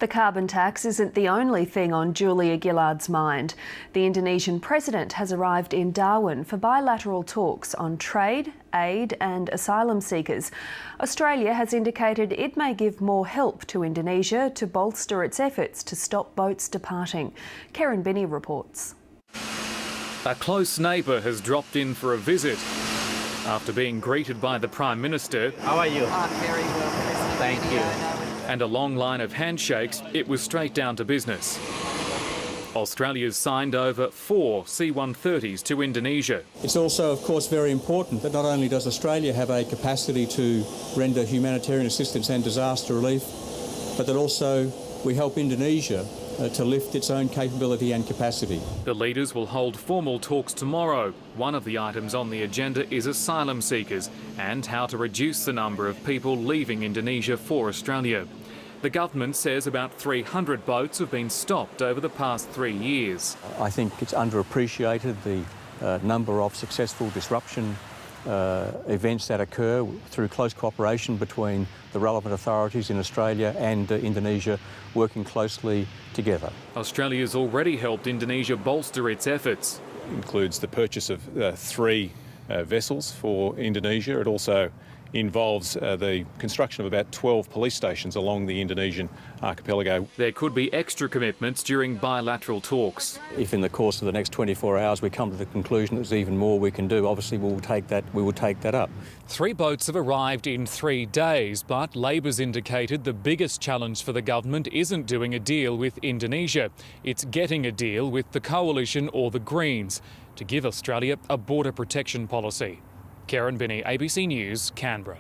The carbon tax isn't the only thing on Julia Gillard's mind. The Indonesian president has arrived in Darwin for bilateral talks on trade, aid and asylum seekers. Australia has indicated it may give more help to Indonesia to bolster its efforts to stop boats departing. Karen Binney reports. A close neighbour has dropped in for a visit. After being greeted by the Prime Minister... How are you? I'm very well, President. Thank you. And a long line of handshakes, it was straight down to business. Australia's signed over 4 C-130s to Indonesia. It's also, of course, very important that not only does Australia have a capacity to render humanitarian assistance and disaster relief, but that also we help Indonesia to lift its own capability and capacity. The leaders will hold formal talks tomorrow. One of the items on the agenda is asylum seekers and how to reduce the number of people leaving Indonesia for Australia. The government says about 300 boats have been stopped over the past 3 years. I think it's underappreciated the number of successful disruption events that occur through close cooperation between the relevant authorities in Australia and Indonesia working closely together. Australia's already helped Indonesia bolster its efforts. It includes the purchase of 3 vessels for Indonesia. It also involves the construction of about 12 police stations along the Indonesian archipelago. There could be extra commitments during bilateral talks. If in the course of the next 24 hours we come to the conclusion there's even more we can do, obviously we will take that up. 3 boats have arrived in 3 days, but Labor's indicated the biggest challenge for the government isn't doing a deal with Indonesia. It's getting a deal with the Coalition or the Greens to give Australia a border protection policy. Karen Binney, ABC News, Canberra.